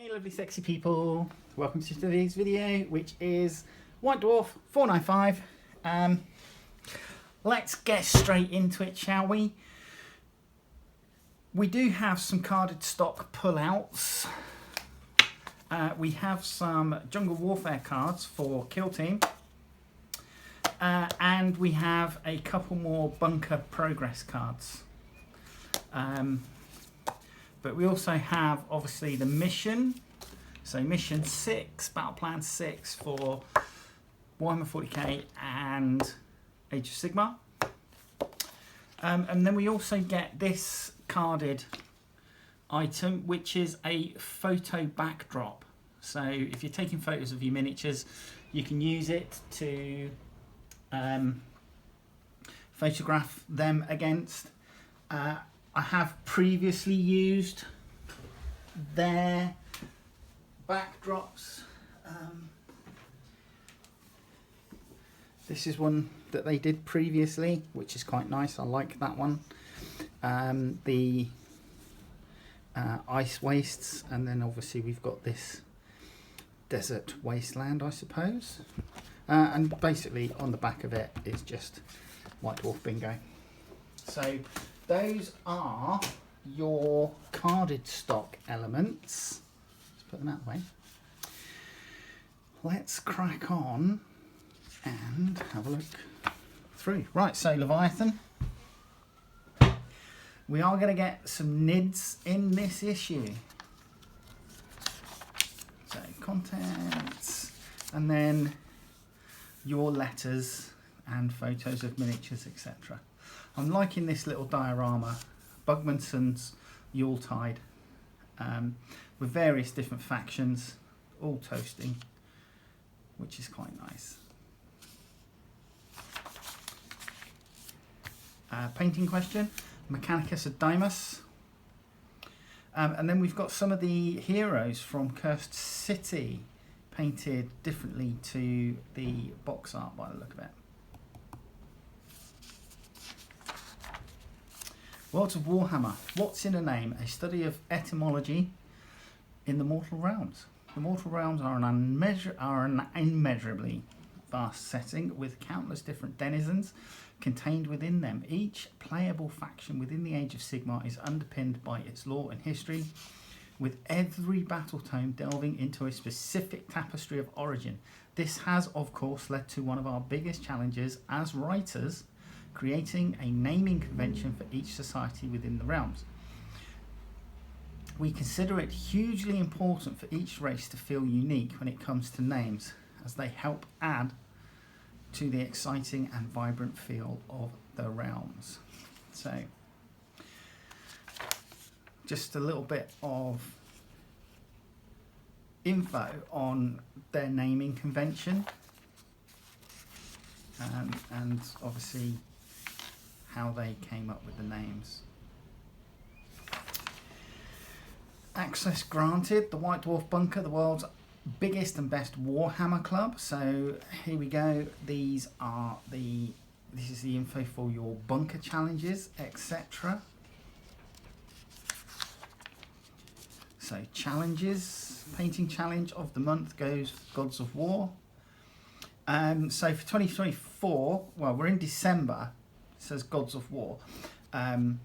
Hey lovely sexy people, welcome to today's video, which is White Dwarf 495. Let's get straight into it, shall we? We do have some carded stock pullouts. We have some Jungle Warfare cards for Kill Team. And we have a couple more Bunker Progress cards. But we also have, obviously, the mission. So Mission 6, Battle Plan 6 for Warhammer 40k and Age of Sigmar. And then we also get this carded item, which is a photo backdrop. So if you're taking photos of your miniatures, you can use it to photograph them against. I have previously used their backdrops. This is one that they did previously, which is quite nice. I like that one. The ice wastes, and then obviously we've got this desert wasteland, I suppose. And basically on the back of it is just White Dwarf bingo. So those are your carded stock elements. Let's put them out of the way. Let's crack on and have a look through. Right, so Leviathan. We are going to get some NIDs in this issue. So contents, and then your letters and photos of miniatures, etc. I'm liking this little diorama, Bugmanson's Yuletide, with various different factions, all toasting, which is quite nice. Painting question, Mechanicus Adamus. And then we've got some of the heroes from Cursed City, painted differently to the box art by the look of it. Worlds of Warhammer. What's in a name? A study of etymology in the mortal realms. The mortal realms are an immeasurably vast setting with countless different denizens contained within them. Each playable faction within the Age of Sigmar is underpinned by its lore and history, with every battle tome delving into a specific tapestry of origin. This has, of course, led to one of our biggest challenges as writers, creating a naming convention for each society within the realms. We consider it hugely important for each race to feel unique when it comes to names, as they help add to the exciting and vibrant feel of the realms. So, just a little bit of info on their naming convention, and obviously how they came up with the names. Access granted, the White Dwarf Bunker, the world's biggest and best Warhammer club. So here we go. This is the info for your bunker challenges, etc. So challenges, painting challenge of the month goes Gods of War. So for 2024, well, we're in December. It says Gods of War, and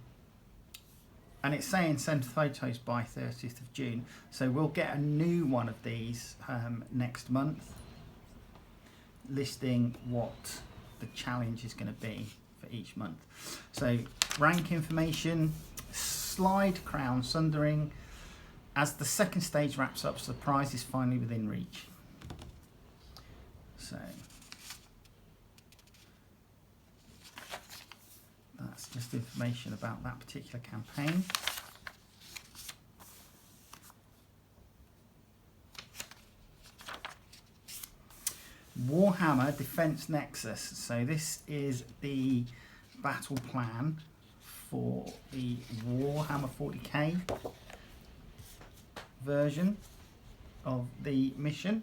it's saying send photos by 30th of June, so we'll get a new one of these next month, listing what the challenge is going to be for each month. So rank information, slide crown sundering. As the second stage wraps up, so the prize is finally within reach. So that's just information about that particular campaign. Warhammer Defense Nexus. So this is the battle plan for the Warhammer 40k version of the mission.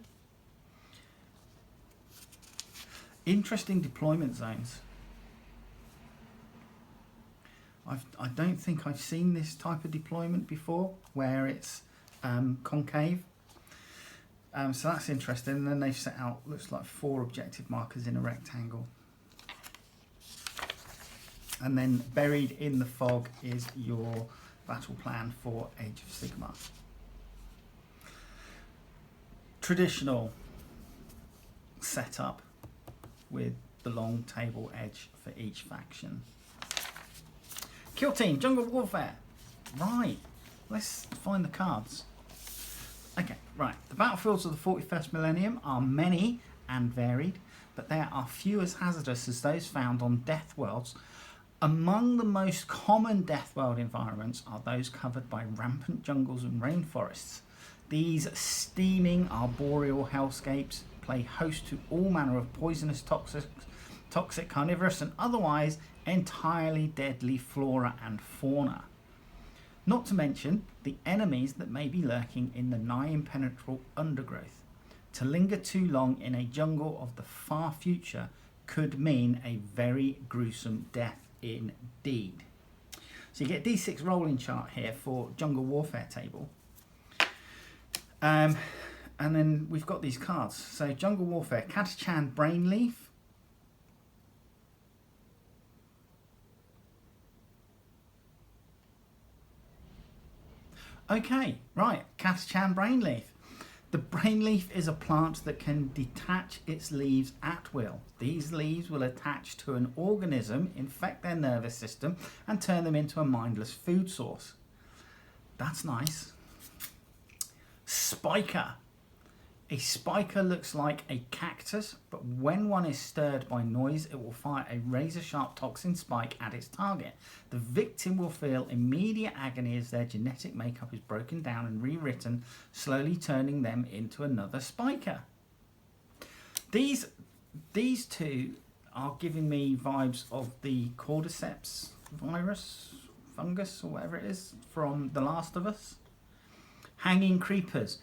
Interesting deployment zones. I don't think I've seen this type of deployment before, where it's concave. So that's interesting. And then they've set out, looks like 4 objective markers in a rectangle. And then buried in the fog is your battle plan for Age of Sigmar. Traditional setup with the long table edge for each faction. Kill team, jungle warfare. Right, let's find the cards. Okay, right. The battlefields of the 41st millennium are many and varied, but they are few as hazardous as those found on Death Worlds. Among the most common Death World environments are those covered by rampant jungles and rainforests. These steaming arboreal hellscapes play host to all manner of poisonous, toxic, carnivorous and otherwise entirely deadly flora and fauna. Not to mention the enemies that may be lurking in the nigh impenetrable undergrowth. To linger too long in a jungle of the far future could mean a very gruesome death indeed. So you get a D6 rolling chart here for jungle warfare table. And then we've got these cards. So jungle warfare, Catachan Brainleaf. Okay, right, Catachan Brainleaf. The brainleaf is a plant that can detach its leaves at will. These leaves will attach to an organism, infect their nervous system, and turn them into a mindless food source. That's nice. Spiker. A spiker looks like a cactus, but when one is stirred by noise, it will fire a razor-sharp toxin spike at its target. The victim will feel immediate agony as their genetic makeup is broken down and rewritten, slowly turning them into another spiker. These two are giving me vibes of the cordyceps virus, fungus, or whatever it is, from The Last of Us. Hanging creepers.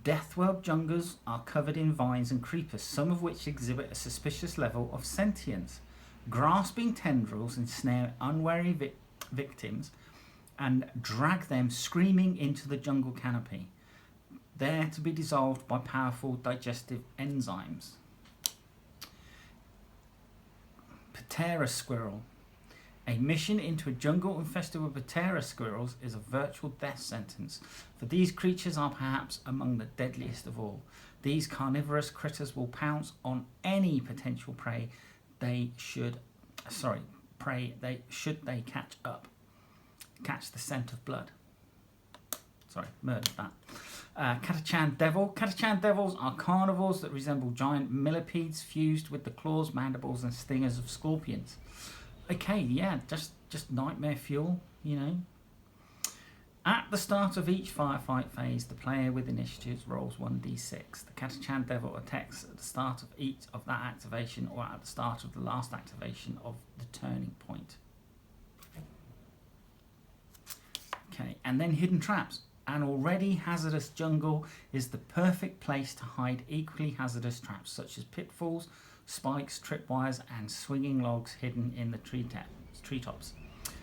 Deathworld jungles are covered in vines and creepers, some of which exhibit a suspicious level of sentience. Grasping tendrils ensnare unwary victims and drag them screaming into the jungle canopy, there to be dissolved by powerful digestive enzymes. Patera squirrel. A mission into a jungle infested with Patera squirrels is a virtual death sentence, for these creatures are perhaps among the deadliest of all. These carnivorous critters will pounce on any potential prey should they catch the scent of blood. Sorry, murdered that. Catachan devil. Catachan devils are carnivores that resemble giant millipedes fused with the claws, mandibles and stingers of scorpions. Okay, yeah, just nightmare fuel, you know. At the start of each firefight phase, the player with initiative rolls 1d6. The Catachan Devil attacks at the start of each of that activation or at the start of the last activation of the turning point. Okay, and then hidden traps. An already hazardous jungle is the perfect place to hide equally hazardous traps such as pitfalls, spikes, tripwires and swinging logs hidden in the treetops.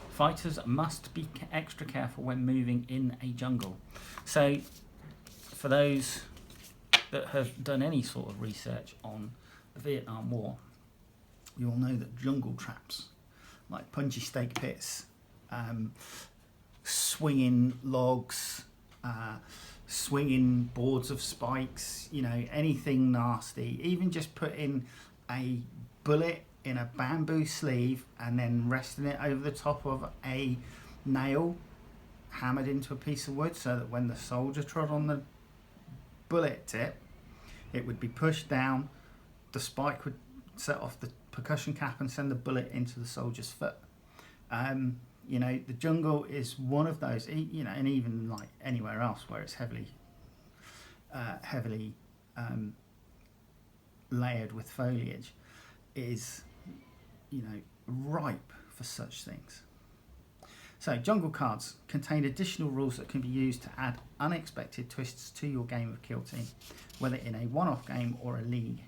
Fighters must be extra careful when moving in a jungle. So for those that have done any sort of research on the Vietnam War, you'll know that jungle traps like punji stake pits, swinging logs, swinging boards of spikes, you know, anything nasty, even just putting a bullet in a bamboo sleeve and then resting it over the top of a nail hammered into a piece of wood so that when the soldier trod on the bullet tip, it would be pushed down, the spike would set off the percussion cap and send the bullet into the soldier's foot. You know, the jungle is one of those, you know, and even like anywhere else where it's heavily layered with foliage, is, you know, ripe for such things. So jungle cards contain additional rules that can be used to add unexpected twists to your game of Kill Team, whether in a one-off game or a league.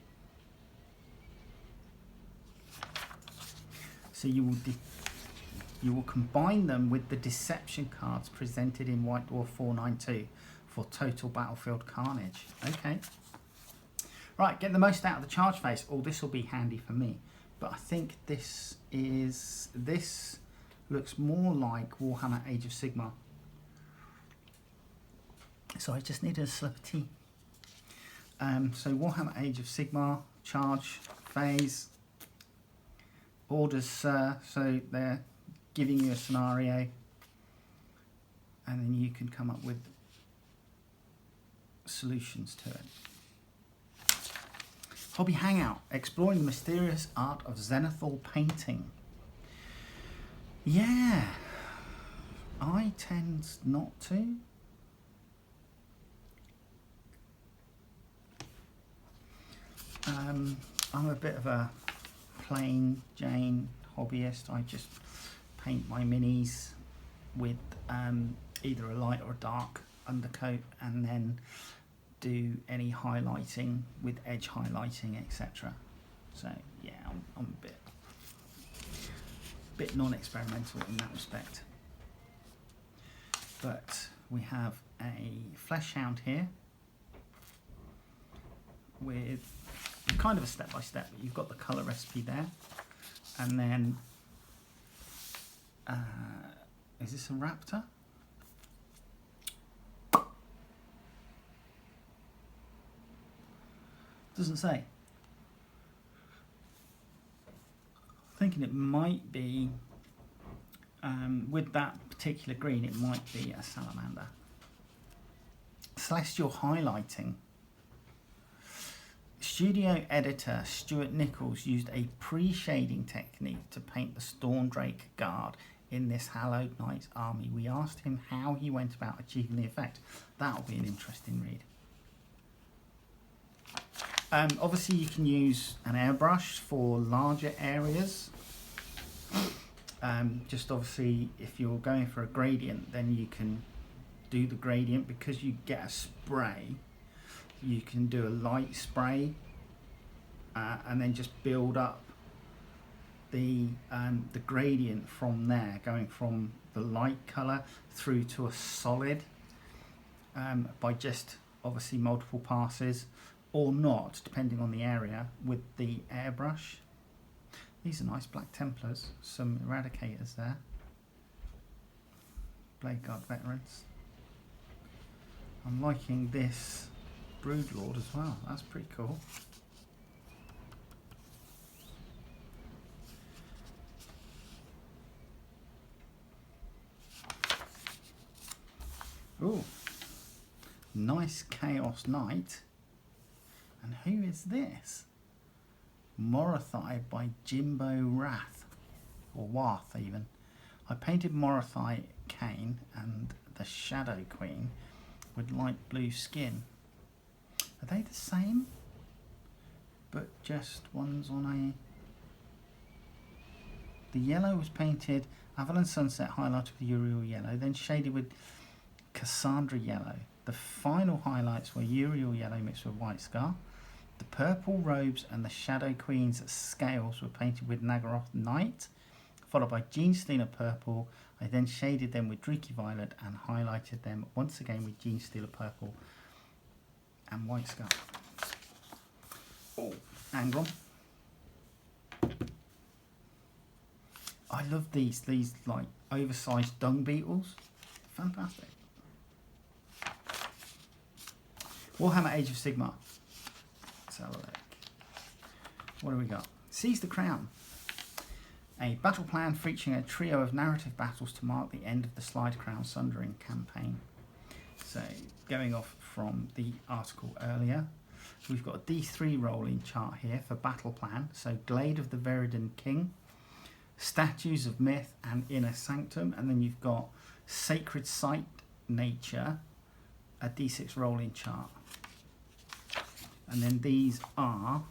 So you will combine them with the deception cards presented in White Dwarf 492 for total battlefield carnage. Okay. Right, get the most out of the charge phase. Oh, this will be handy for me. But I think this looks more like Warhammer Age of Sigmar. So I just needed a slip of tea. So Warhammer Age of Sigmar, charge phase, orders, sir. So they're giving you a scenario, and then you can come up with solutions to it. Hobby Hangout, exploring the mysterious art of zenithal painting. Yeah, I tend not to. I'm a bit of a plain Jane hobbyist. I just paint my minis with either a light or a dark undercoat, and then do any highlighting with edge highlighting, etc. So yeah, I'm a bit non-experimental in that respect. But we have a flesh hound here with kind of a step-by-step. You've got the colour recipe there, and then is this a raptor? Doesn't say. Thinking it might be with that particular green, it might be a salamander. Celestial highlighting. Studio editor Stuart Nichols used a pre-shading technique to paint the Stormdrake Guard in this Hallowed Knight's army. We asked him how he went about achieving the effect. That'll be an interesting read. Obviously you can use an airbrush for larger areas. Just obviously if you're going for a gradient, then you can do the gradient. Because you get a spray, you can do a light spray and then just build up the gradient from there, going from the light colour through to a solid by just obviously multiple passes, or not, depending on the area, with the airbrush. These are nice Black Templars, some Eradicators there. Blade Guard Veterans. I'm liking this Broodlord as well, that's pretty cool. Ooh, nice Chaos Knight. And who is this? Morathai by Jimbo Wrath, or Warth even. I painted Morathai Kane and the Shadow Queen with light blue skin. Are they the same? But just one's on a... The yellow was painted Avalon Sunset, highlighted with Uriel yellow, then shaded with Cassandra yellow. The final highlights were Uriel yellow mixed with White Scar. The purple robes and the Shadow Queen's scales were painted with Nagaroth Knight, followed by Genestealer purple. I then shaded them with Druchii violet and highlighted them once again with Genestealer purple and White Scar. Oh, Angron. I love these like oversized dung beetles. Fantastic. Warhammer Age of Sigmar. Let's have a look. What do we got? Seize the Crown. A battle plan featuring a trio of narrative battles to mark the end of the Slide Crown Sundering campaign. So, going off from the article earlier, we've got a D3 rolling chart here for battle plan. So, Glade of the Veridon King, Statues of Myth and Inner Sanctum, and then you've got Sacred Site Nature, a D6 rolling chart. And then these are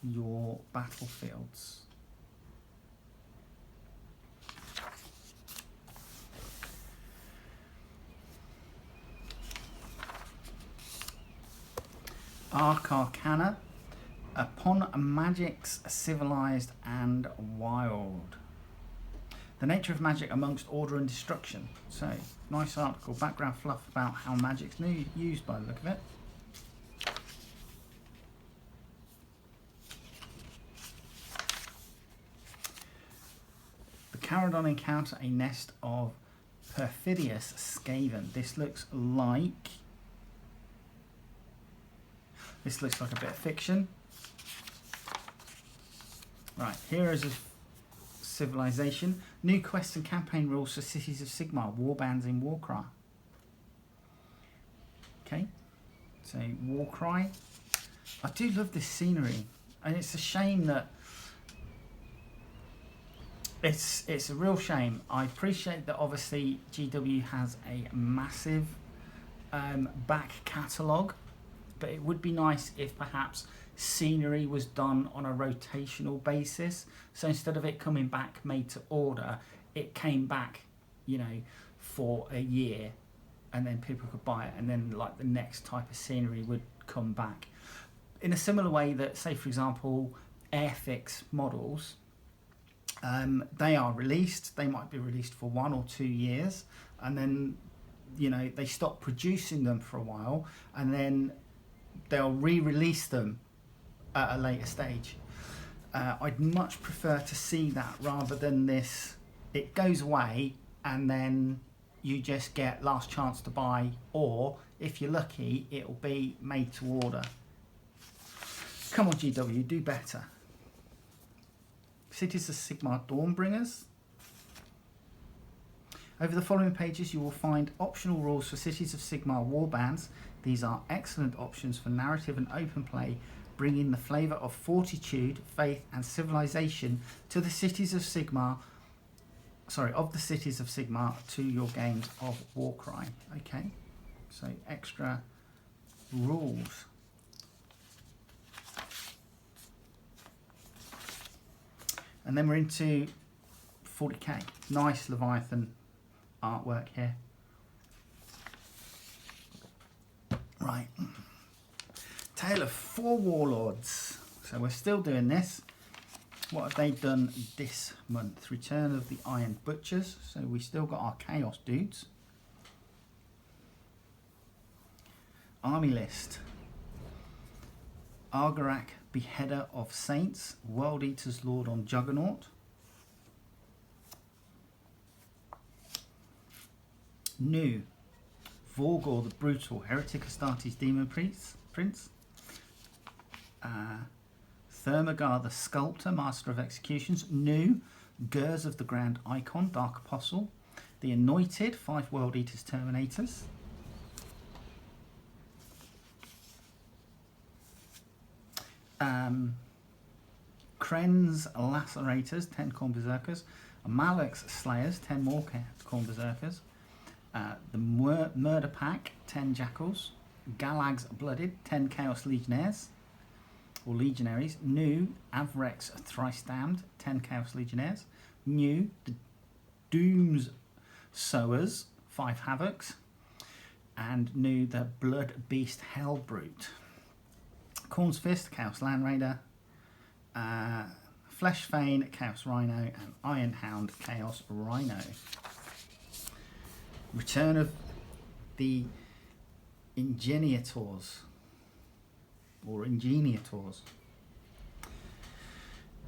your battlefields. Arcana. Upon magics civilized and wild. The nature of magic amongst order and destruction. So, nice article, background fluff about how magic's used by the look of it. The Caradon encounter a nest of perfidious Skaven. This looks like a bit of fiction. Right, Heroes of Civilization. New quests and campaign rules for Cities of Sigmar. Warbands in Warcry. Okay, so Warcry. I do love this scenery, and it's a shame that it's a real shame. I appreciate that obviously GW has a massive back catalogue, but it would be nice if perhaps scenery was done on a rotational basis. So instead of it coming back made to order, it came back, you know, for a year, and then people could buy it, and then like the next type of scenery would come back. In a similar way that, say for example, Airfix models, they are released, they might be released for 1 or 2 years, and then, you know, they stop producing them for a while, and then they'll re-release them at a later stage. I'd much prefer to see that rather than this, it goes away and then you just get last chance to buy, or if you're lucky it'll be made to order. Come on GW, do better. Cities of Sigmar Dawnbringers. Over the following pages you will find optional rules for Cities of Sigmar warbands. These are excellent options for narrative and open play, bringing the flavour of fortitude, faith and civilization to the Cities of Sigmar, of the Cities of Sigmar to your games of Warcry. Okay, so extra rules. And then we're into 40k. Nice Leviathan artwork here. Right. Tale of 4 Warlords. So we're still doing this. What have they done this month? Return of the Iron Butchers. So we still got our Chaos dudes. Army list. Argarak, Beheader of Saints. World Eater's Lord on Juggernaut. New. Vorgor the Brutal, Heretic Astartes Demon Prince. Thermagar the Sculptor, Master of Executions. New. Gers of the Grand Icon, Dark Apostle. The Anointed, 5 World Eaters Terminators. Kren's Lacerators, 10 Khorne Berserkers. Malek's Slayers, 10 more Khorne Berserkers. The Murder Pack, 10 Jackals. Galag's Blooded, 10 Chaos Legionnaires, or Legionaries. New, Avrek's Thrice Damned, 10 Chaos Legionnaires. New, the Doom's Sowers, 5 Havocs. And new, the Blood Beast Hellbrute. Khorne's Fist, Chaos Land Raider. Flesh Fane, Chaos Rhino. And Iron Hound, Chaos Rhino. Return of the Ingeniators, or Ingeniators.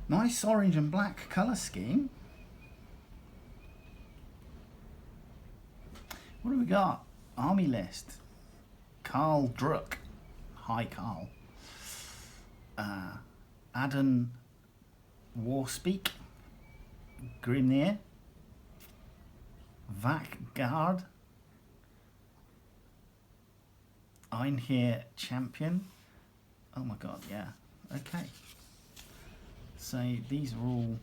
Nice orange and black colour scheme. What do we got? Army list. Carl Druck. Hi Carl. Adon Warspeak. Grimnir. Vakgard. Einhir Champion. Oh my god, yeah. Okay. So these are all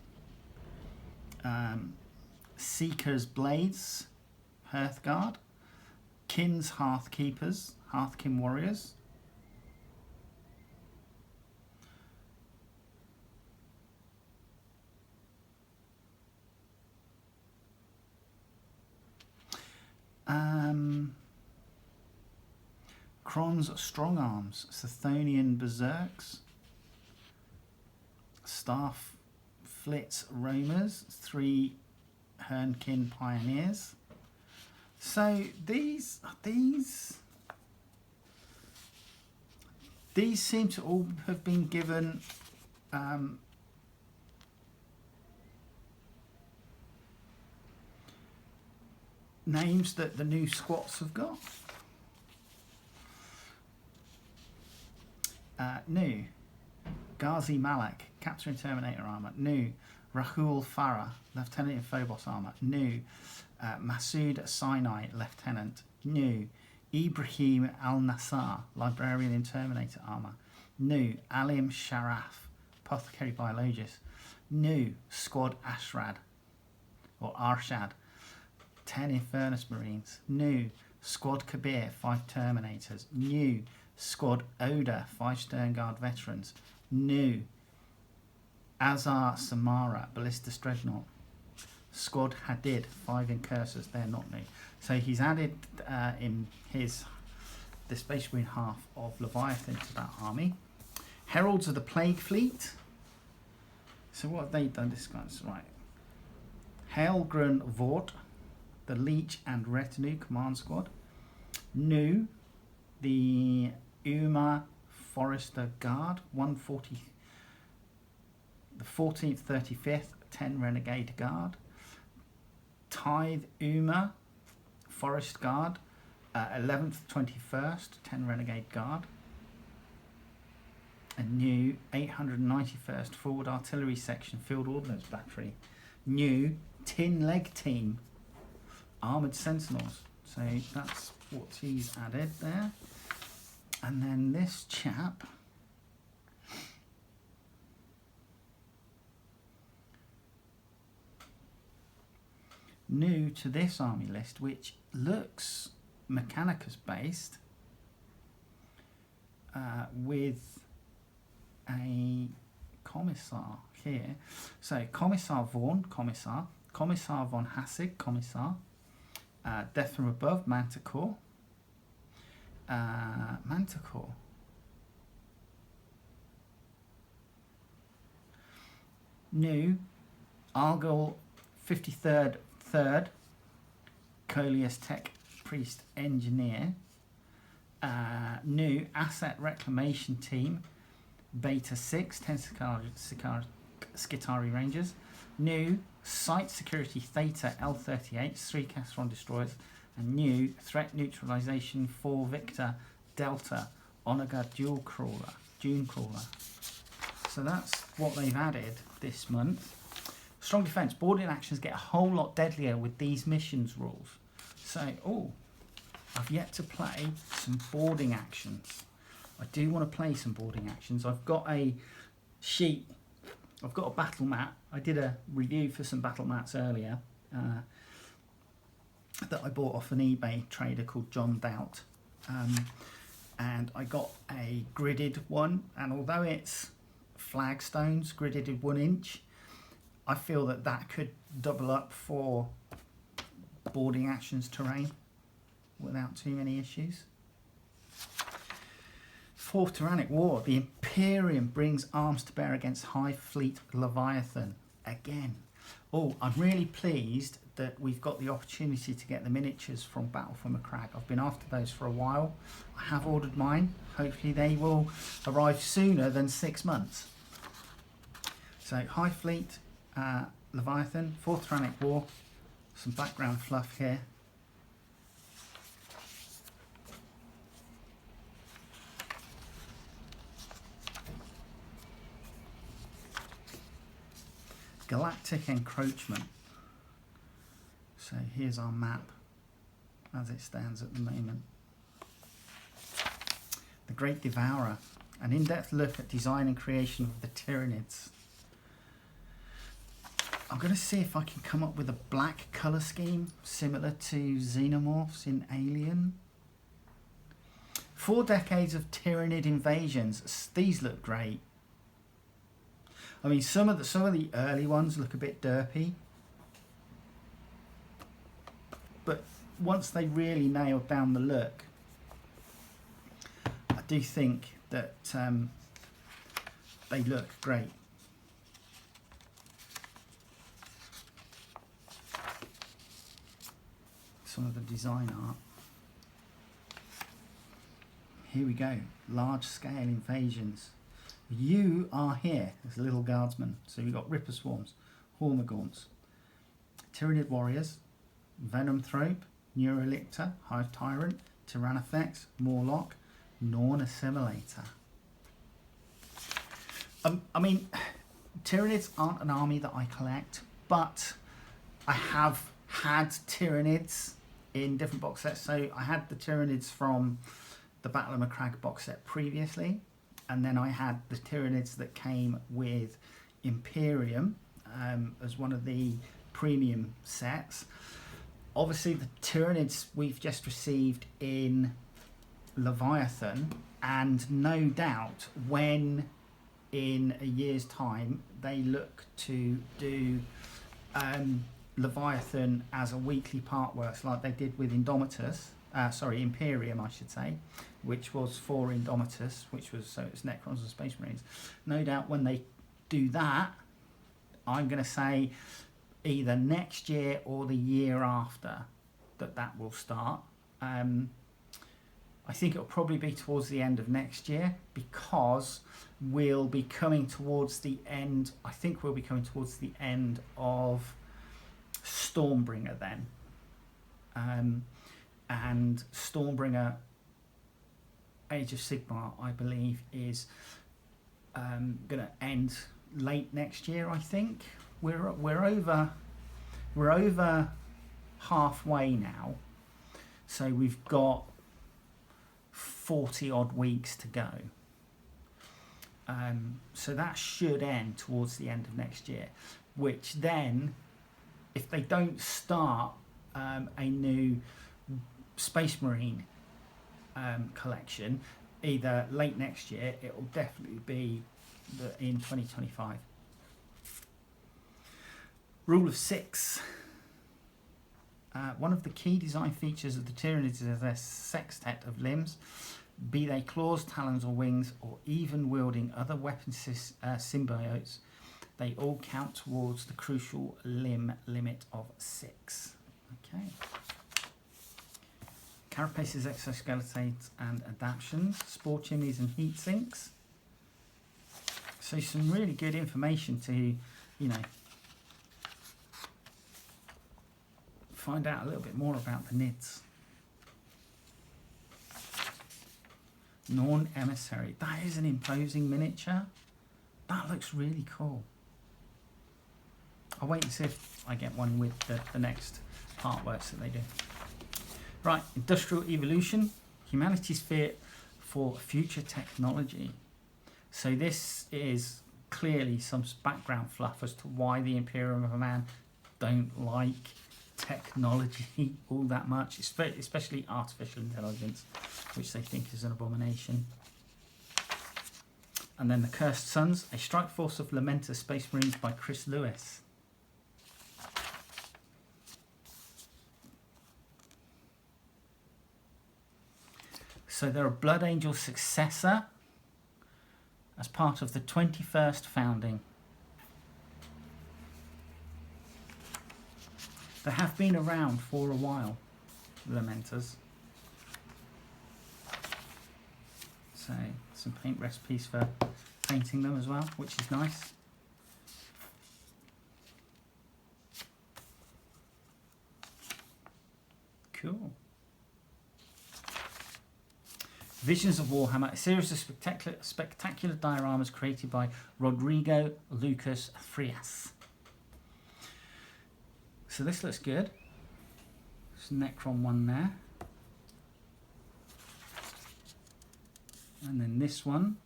Seeker's Blades, Hearthguard, Kin's Hearthkeepers, Hearthkin Warriors. Kron's Strong Arms, Sithonian Berserks, Staff Flitz Roamers, 3 Hernkin Pioneers. So these seem to all have been given names that the new squats have got. New Ghazi Malak, Captain Terminator armor. New Rahul Farah, Lieutenant in Phobos armor. New Masood Sinai, Lieutenant. New Ibrahim Al Nassar, Librarian in Terminator armor. New Alim Sharaf, Apothecary Biologist. New Squad Ashrad or Arshad, 10 Infernus Marines. New Squad Kabir, 5 Terminators. New Squad Oda, 5 Stern Guard veterans. New Azar Samara, Ballista Dreadnought. Squad Hadid, 5 Incursors, they're not new. So he's added in the Space Marine half of Leviathan to that army. Heralds of the Plague Fleet. So what have they done? This guy's right. Helgren Vort, the Leech and Retinue Command Squad. New, the Uma Forester Guard, 140, the 14th, 35th, 10 Renegade Guard. Tithe Uma Forest Guard, 11th, 21st, 10 Renegade Guard. A new 891st Forward Artillery Section Field Ordnance Battery. New Tin Leg Team Armoured Sentinels. So that's what he's added there. And then this chap, new to this army list, which looks Mechanicus based, with a Commissar here. So Commissar Vaughn, Commissar von Hassig, Commissar, Death from Above, Manticore, new Argol 53rd 3rd Coleus Tech Priest Engineer. New Asset Reclamation Team Beta 6 10 Skitari Rangers. New Site Security Theta L38 3 Castron Destroyers. And new Threat Neutralization 4 Victor Delta Onaga Dune Crawler. So that's what they've added this month. Strong defense. Boarding actions get a whole lot deadlier with these missions rules. So, I've yet to play some boarding actions. I do want to play some boarding actions. I've got a sheet. I've got a battle mat. I did a review for some battle mats earlier that I bought off an eBay trader called John Doubt. And I got a gridded one. And although it's flagstones, gridded 1 inch, I feel that could double up for boarding actions terrain without too many issues. Fourth Tyrannic War. The Imperium brings arms to bear against High Fleet Leviathan. Again. I'm really pleased that we've got the opportunity to get the miniatures from Battle for Macragge. I've been after those for a while. I have ordered mine. Hopefully they will arrive sooner than 6 months. So High Fleet Leviathan, Fourth Tyrannic War, some background fluff here. Galactic Encroachment. So here's our map as it stands at the moment. The Great Devourer, an in-depth look at design and creation of the Tyranids. I'm going to see if I can come up with a black colour scheme similar to Xenomorphs in Alien. 4 decades of Tyranid invasions. These look great. I mean, some of the early ones look a bit derpy, but once they really nailed down the look, I do think that they look great. some of the design art. Here we go, large scale invasions. You are here as little guardsmen. So we've got Ripper Swarms, Hormagaunts, Tyranid Warriors, Venomthrope, Neurolictor, Hive Tyrant, Tyrannofex, Morlock, Norn Assimilator. I mean, Tyranids aren't an army that I collect, but I have had Tyranids in different box sets. So I had the Tyranids from the Battle of Macragge box set previously, and then I had the Tyranids that came with Imperium as one of the premium sets. Obviously the Tyranids we've just received in Leviathan, and no doubt when in a year's time they look to do Leviathan as a weekly part works like they did with Indomitus, Imperium I should say, which was for Indomitus, which was, so it's Necrons and Space Marines. No doubt when they do that, I'm going to say either next year or the year after that will start. I think it'll probably be towards the end of next year, because we'll be coming towards the end. I think we'll be coming towards the end of Stormbringer then. And Stormbringer Age of Sigmar, I believe, is going to end late next year. I think we're over halfway now, so we've got 40 odd weeks to go. So that should end towards the end of next year, which then, if they don't start a new Space Marine collection either late next year, it will definitely be in 2025. Rule of 6. One of the key design features of the Tyranids is their sextet of limbs, be they claws, talons or wings, or even wielding other weapon symbiotes. They all count towards the crucial limb limit of 6. Okay. Carapaces, exoskeletons and adaptions, spore chimneys and heat sinks. So some really good information to, find out a little bit more about the Nids. Norn Emissary. That is an imposing miniature. That looks really cool. I'll wait and see if I get one with the next artworks that they do. Right, Industrial Evolution. Humanity's fit for future technology. So this is clearly some background fluff as to why the Imperium of a Man don't like technology all that much, especially artificial intelligence, which they think is an abomination. And then the Cursed Sons, a strike force of Lamenta Space Marines by Chris Lewis. So they're a Blood Angel successor as part of the 21st founding. They have been around for a while, Lamentas. So some paint recipes for painting them as well, which is nice. Cool. Visions of Warhammer, a series of spectacular dioramas created by Rodrigo Lucas Frias. So this looks good. There's a Necron one there. And then this one.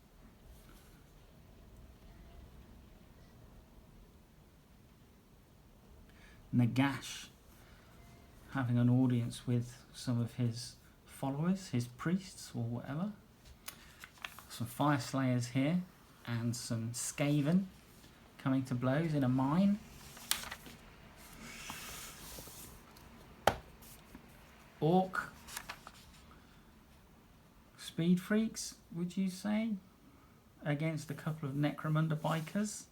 Nagash having an audience with some of his followers, his priests or whatever. Some Fire Slayers here and some Skaven coming to blows in a mine. Orc speed freaks, would you say, against a couple of Necromunda bikers.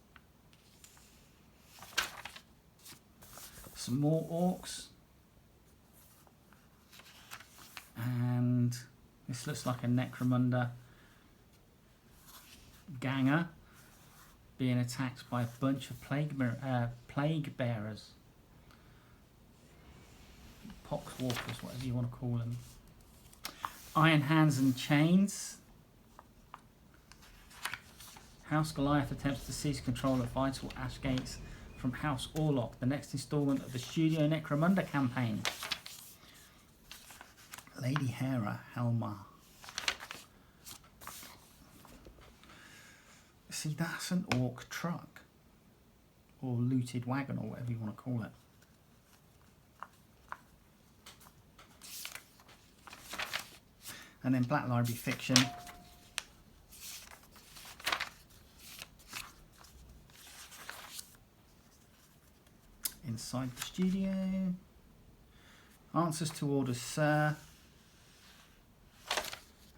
Some more orcs. This looks like a Necromunda ganger being attacked by a bunch of plague bearers. Poxwalkers, whatever you want to call them. Iron Hands and Chains. House Goliath attempts to seize control of vital ash gates from House Orlok, the next instalment of the Studio Necromunda campaign. Lady Hera Helma. See, that's an orc truck. Or looted wagon, or whatever you want to call it. And then Black Library Fiction. Inside the studio. Answers to Orders, Sir.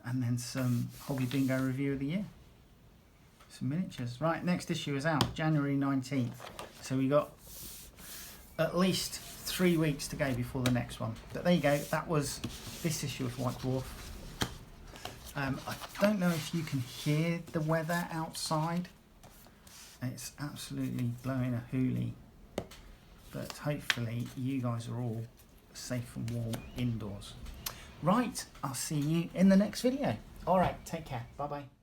And then some Hobby Bingo Review of the Year. Some miniatures. Right, next issue is out, January 19th. So we got at least 3 weeks to go before the next one. But there you go, that was this issue of White Dwarf. I don't know if you can hear the weather outside. It's absolutely blowing a hoolie. But hopefully you guys are all safe and warm indoors. Right, I'll see you in the next video. Alright, take care. Bye-bye.